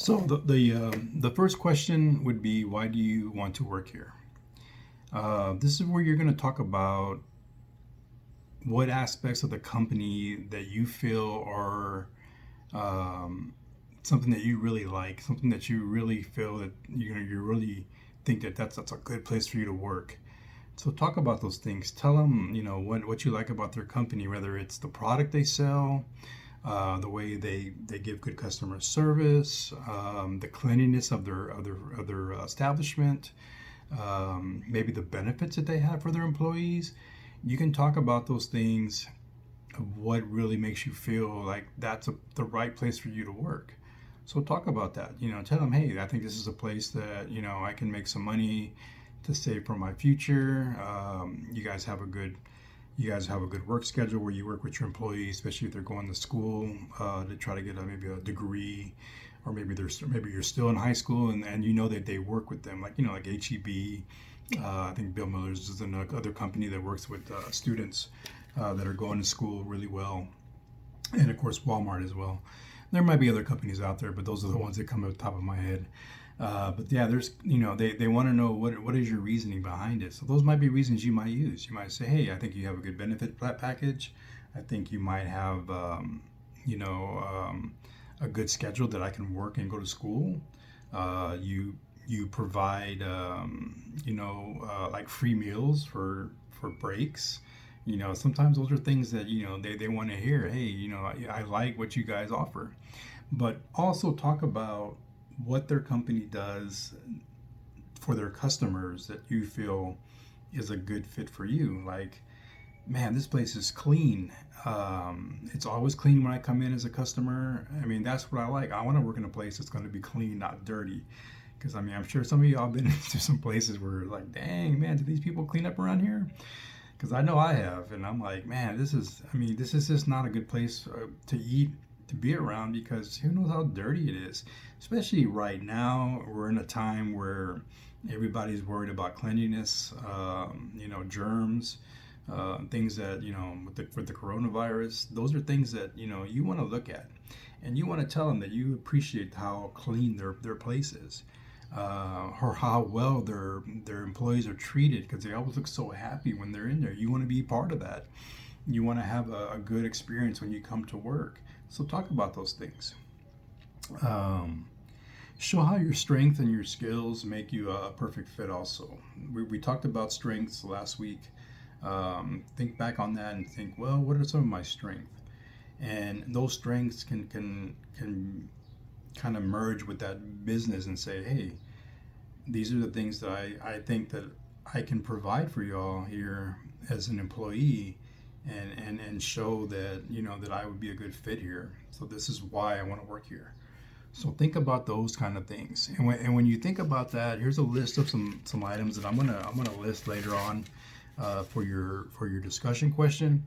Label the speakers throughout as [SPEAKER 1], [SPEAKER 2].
[SPEAKER 1] So the first question would be, why do you want to work here? This is where you're going to talk about what aspects of the company that you feel are um, something that you really like, something that you really feel that you really think that that's a good place for you to work. So talk about those things. Tell them what you like about their company, whether it's the product they sell, the way they give good customer service, the cleanliness of their establishment, maybe the benefits that they have for their employees. You can talk about those things of what really makes you feel like the right place for you to work. So talk about that. Tell them, hey, I think this is a place that I can make some money to save for my future. You guys have a good work schedule where you work with your employees, especially if they're going to school to try to get maybe a degree, or maybe you're still in high school and you know that they work with them, like HEB. I think Bill Miller's is another company that works with students that are going to school really well, and of course Walmart as well. There might be other companies out there, but those are the ones that come to the top of my head. But yeah, they want to know what is your reasoning behind it. So those might be reasons you might use. You might say, hey, I think you have a good benefit package. I think you might have a good schedule that I can work and go to school. You provide like free meals for breaks. Sometimes those are things that they want to hear. Hey, I like what you guys offer. But also talk about what their company does for their customers that you feel is a good fit for you. Like, man, this place is clean. It's always clean when I come in as a customer. I mean, that's what I like. I want to work in a place that's going to be clean, not dirty. Because I mean, I'm sure some of y'all been to some places where like, dang, man, do these people clean up around here? Because I know I have, and I'm like, man, this is just not a good place to eat, to be around, because who knows how dirty it is. Especially right now, we're in a time where everybody's worried about cleanliness, germs, things that with the coronavirus. Those are things that you want to look at, and you want to tell them that you appreciate how clean their place is, or how well their employees are treated, because they always look so happy when they're in there. You want to be part of that. You want to have a good experience when you come to work. So talk about those things. Um, Show how your strength and your skills make you a perfect fit. Also, we talked about strengths last week. Think back on that and think, well, what are some of my strengths? And those strengths can kind of merge with that business and say, hey, these are the things that I think that I can provide for y'all here as an employee, and show that that I would be a good fit here. So this is why I want to work here. So think about those kind of things, and when you think about that, here's a list of some items that I'm gonna list later on for your discussion question,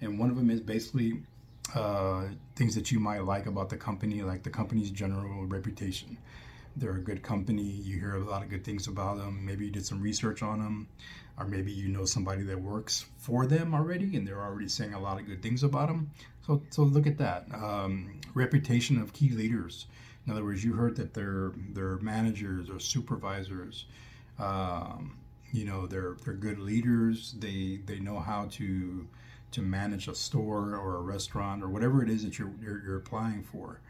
[SPEAKER 1] and one of them is basically things that you might like about the company, like the company's general reputation. They're a good company. You hear a lot of good things about them. Maybe you did some research on them, or maybe you know somebody that works for them already, and they're already saying a lot of good things about them. So look at that. Reputation of key leaders. In other words, you heard that they're managers or supervisors. They're good leaders. They know how to manage a store or a restaurant or whatever it is that you're applying for.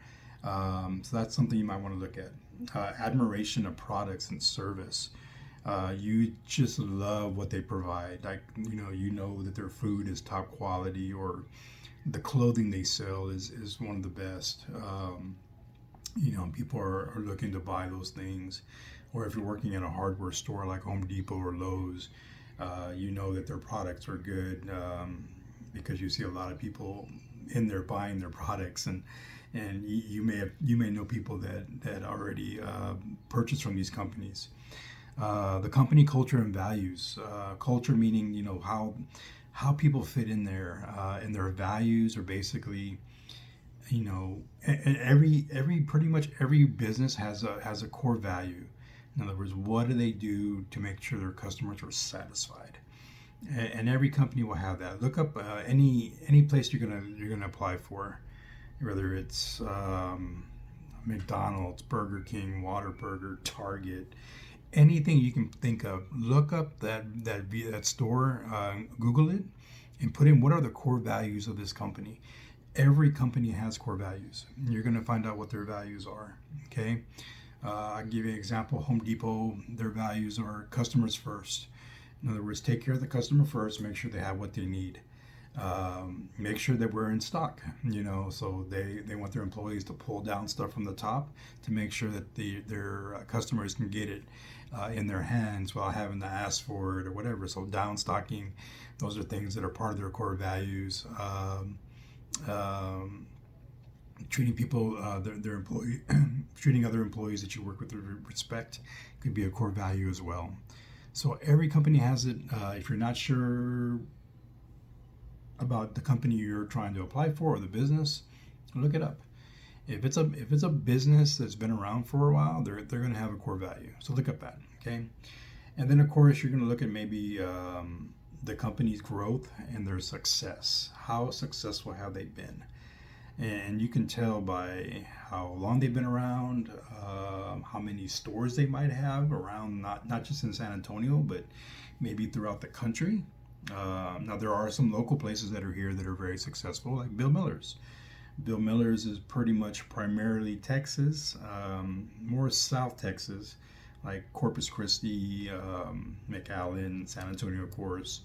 [SPEAKER 1] So that's something you might want to look at. Admiration of products and service. You just love what they provide. Like you know that their food is top quality, or the clothing they sell is one of the best. People are looking to buy those things. Or if you're working at a hardware store like Home Depot or Lowe's, you know that their products are good, because you see a lot of people in there buying their products, and you may know people that already purchase from these companies. The company culture and values. Culture meaning how people fit in there, and their values are basically and every pretty much every business has a core value. In other words, what do they do to make sure their customers are satisfied? And every company will have that. Look up any place you're gonna apply for, whether it's McDonald's, Burger King, Whataburger, Target, anything you can think of. Look up that store, Google it, and put in what are the core values of this company. Every company has core values. You're going to find out what their values are. Okay, I'll give you an example. Home Depot, their values are customers first. In other words, take care of the customer first. Make sure they have what they need. Make sure that we're in stock, so they want their employees to pull down stuff from the top to make sure that their customers can get it in their hands without having to ask for it or whatever. So down stocking, those are things that are part of their core values. Um, Treating people, their employee, treating other employees that you work with with respect could be a core value as well. So every company has it. If you're not sure about the company you're trying to apply for or the business, look it up. If it's a business that's been around for a while, they're going to have a core value. So look up that, okay? And then of course you're going to look at maybe the company's growth and their success. How successful have they been? And you can tell by how long they've been around, how many stores they might have around, not just in San Antonio, but maybe throughout the country. Now there are some local places that are here that are very successful, like Bill Miller's. Bill Miller's is pretty much primarily Texas, more South Texas, like Corpus Christi, McAllen, San Antonio, of course.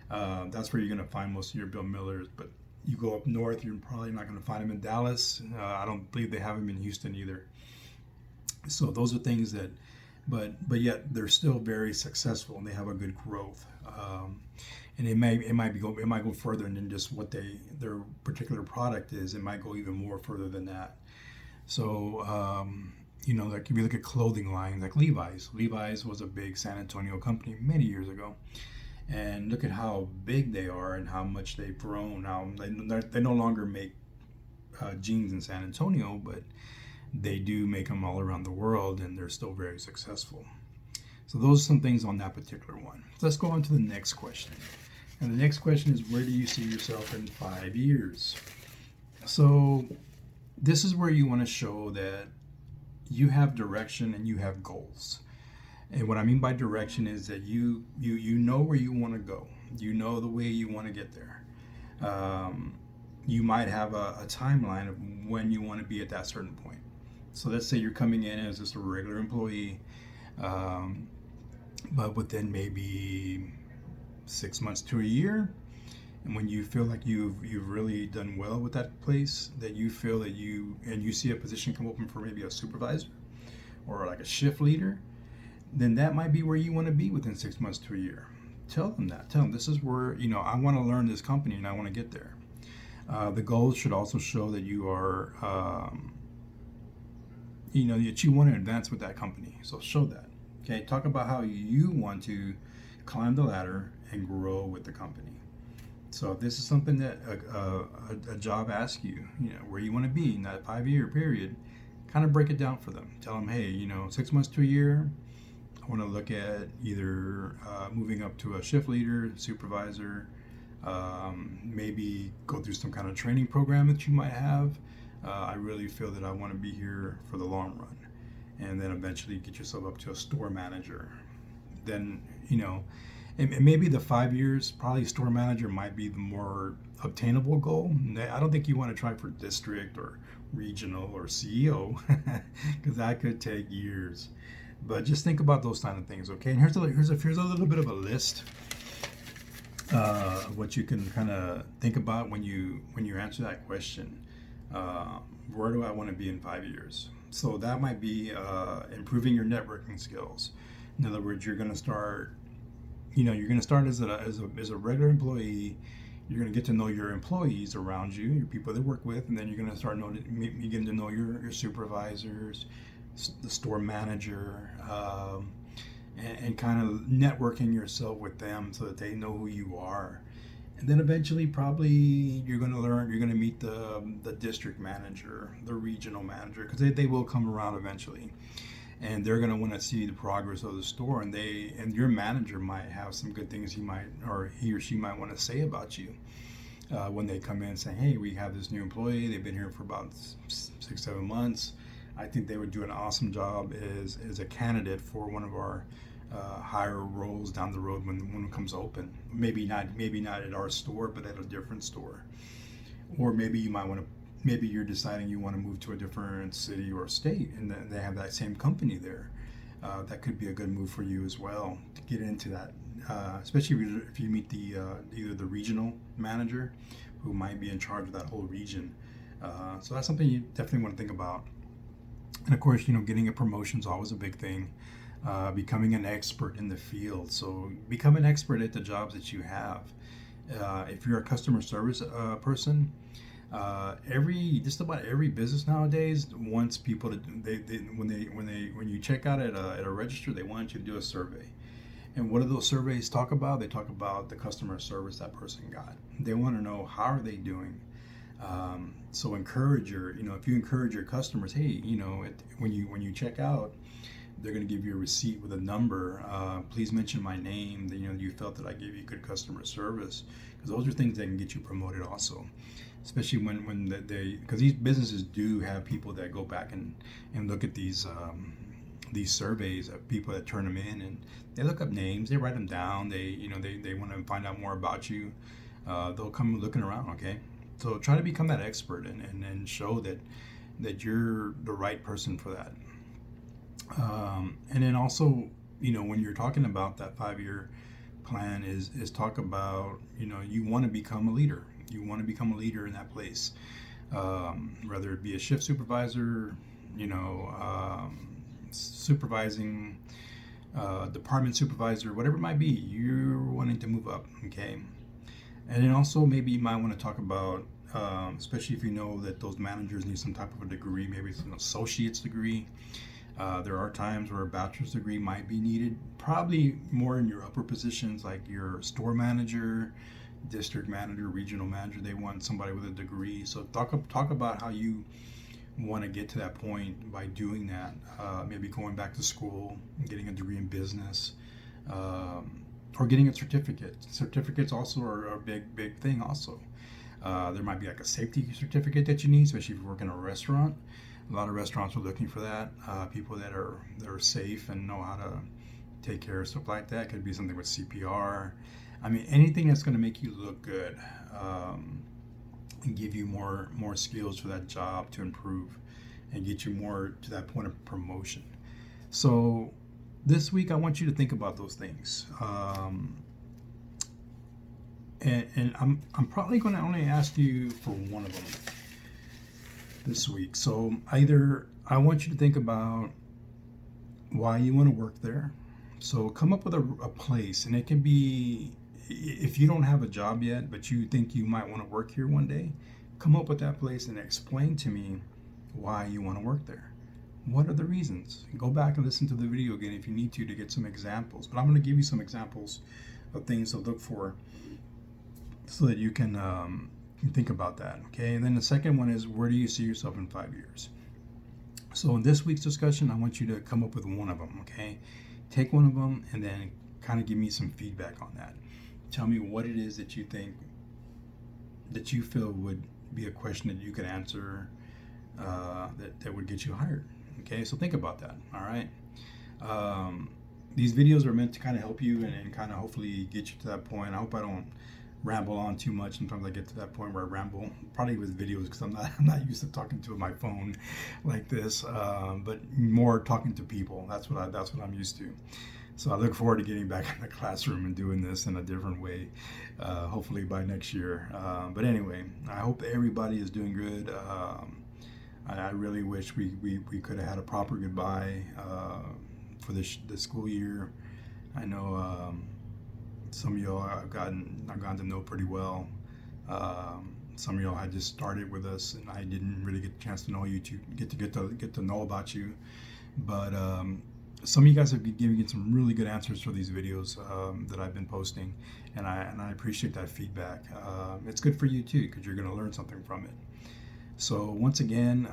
[SPEAKER 1] That's where you're going to find most of your Bill Millers. But you go up north, you're probably not going to find them in Dallas. I don't believe they have them in Houston either. So those are things that, but yet they're still very successful and they have a good growth. And it might go further than just what their particular product is. It might go even more further than that. So like if you look at clothing lines like Levi's. Levi's was a big San Antonio company many years ago, and look at how big they are and how much they've grown. Now they no longer make jeans in San Antonio, but they do make them all around the world, and they're still very successful. So those are some things on that particular one. So let's go on to the next question. And the next question is, where do you see yourself in 5 years? So this is where you want to show that you have direction and you have goals. And what I mean by direction is that you know where you want to go. You know the way you want to get there. You might have a timeline of when you want to be at that certain point. So let's say you're coming in as just a regular employee, but within maybe 6 months to a year, and when you feel like you've really done well with that place, that you feel that you see a position come open for maybe a supervisor or like a shift leader, then that might be where you want to be within 6 months to a year. Tell them that. Tell them this is where I want to learn this company and I want to get there. The goals should also show that you are that you want to advance with that company. So show that. Okay, talk about how you want to climb the ladder and grow with the company. So if this is something that a job asks you, where you want to be in that 5-year period, kind of break it down for them. Tell them, hey, 6 months to a year, I want to look at either moving up to a shift leader, supervisor, maybe go through some kind of training program that you might have. I really feel that I want to be here for the long run. And then eventually get yourself up to a store manager. Then, and maybe the 5 years, probably store manager might be the more obtainable goal. I don't think you want to try for district or regional or CEO because that could take years. But just think about those kind of things, okay? And here's a little bit of a list of what you can kind of think about when you answer that question. Where do I want to be in 5 years? So that might be improving your networking skills. In other words, you're going to start as a regular employee. You're going to get to know your employees around you, your people that work with, and then you're going to start getting to know your supervisors, the store manager, and kind of networking yourself with them so that they know who you are. And then eventually, probably you're going to meet the district manager, the regional manager, because they will come around eventually. And they're going to want to see the progress of the store, and your manager might have some good things he or she might want to say about you when they come in saying, hey, we have this new employee, they've been here for about 6-7 months. I think they would do an awesome job as a candidate for one of our higher roles down the road when it comes open. Maybe not at our store, but at a different store. Or maybe you might want to. Maybe you're deciding you want to move to a different city or state, and then they have that same company there. That could be a good move for you as well to get into that, especially if you meet the either the regional manager, who might be in charge of that whole region. So that's something you definitely want to think about. And of course, getting a promotion is always a big thing. Becoming an expert in the field. So become an expert at the jobs that you have. If you're a customer service person, just about every business nowadays wants people to when you check out at a register, they want you to do a survey. And what do those surveys talk about? They talk about the customer service that person got. They want to know, how are they doing. So if you encourage your customers, hey, when you check out, they're going to give you a receipt with a number. Please mention my name. That you felt that I gave you good customer service, because those are things that can get you promoted also. Especially because these businesses do have people that go back and look at these surveys of people that turn them in, and they look up names, they write them down. They want to find out more about you. They'll come looking around. Okay, so try to become that expert and show that you're the right person for that. And then also, when you're talking about that 5-year plan, is talk about, you want to become a leader. You want to become a leader in that place, whether it be a shift supervisor, supervising, department supervisor, whatever it might be. You're wanting to move up, okay? And then also maybe you might want to talk about, especially if you know that those managers need some type of a degree, maybe it's an associate's degree. There are times where a bachelor's degree might be needed, probably more in your upper positions like your store manager, district manager, regional manager. They want somebody with a degree. So talk about how you want to get to that point by doing that. Maybe going back to school, getting a degree in business, or getting a certificate. Certificates also are a big thing also. There might be like a safety certificate that you need, especially if you work in a restaurant. A lot of restaurants are looking for that. People that are safe and know how to take care of stuff like that. It could be something with CPR. I mean, anything that's going to make you look good, and give you more skills for that job to improve and get you more to that point of promotion. So this week I want you to think about those things. And I'm probably going to only ask you for one of them this week. So either I want you to think about why you want to work there. So come up with a place, and it can be, if you don't have a job yet, but you think you might want to work here one day, come up with that place and explain to me why you want to work there. What are the reasons? Go back and listen to the video again if you need to get some examples. But I'm going to give you some examples of things to look for so that you can think about that. Okay. And then the second one is, where do you see yourself in 5 years? So in this week's discussion, I want you to come up with one of them. Okay. Take one of them and then kind of give me some feedback on that. Tell me what it is that you think, that you feel would be a question that you could answer, that would get you hired. Okay, so think about that. All right. These videos are meant to kind of help you and kind of hopefully get you to that point. I hope I don't ramble on too much. Sometimes I get to that point where I ramble, probably with videos, because I'm not used to talking to my phone like this, but more talking to people. That's what I'm used to. So I look forward to getting back in the classroom and doing this in a different way, hopefully by next year. But anyway, I hope everybody is doing good. I really wish we could have had a proper goodbye for this school year. I know some of y'all I've gotten to know pretty well. Some of y'all had just started with us, and I didn't really get a chance to know you, to get to know about you. But some of you guys have been giving some really good answers for these videos that I've been posting, and I appreciate that feedback. It's good for you too, because you're going to learn something from it. So once again,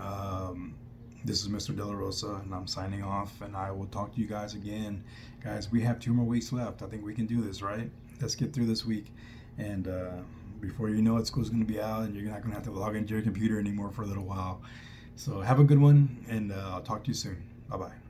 [SPEAKER 1] this is Mr. De La Rosa, and I'm signing off, and I will talk to you guys again. Guys, we have 2 more weeks left. I think we can do this, right? Let's get through this week, and before you know it, school's going to be out, and you're not going to have to log into your computer anymore for a little while. So have a good one, and I'll talk to you soon. Bye bye.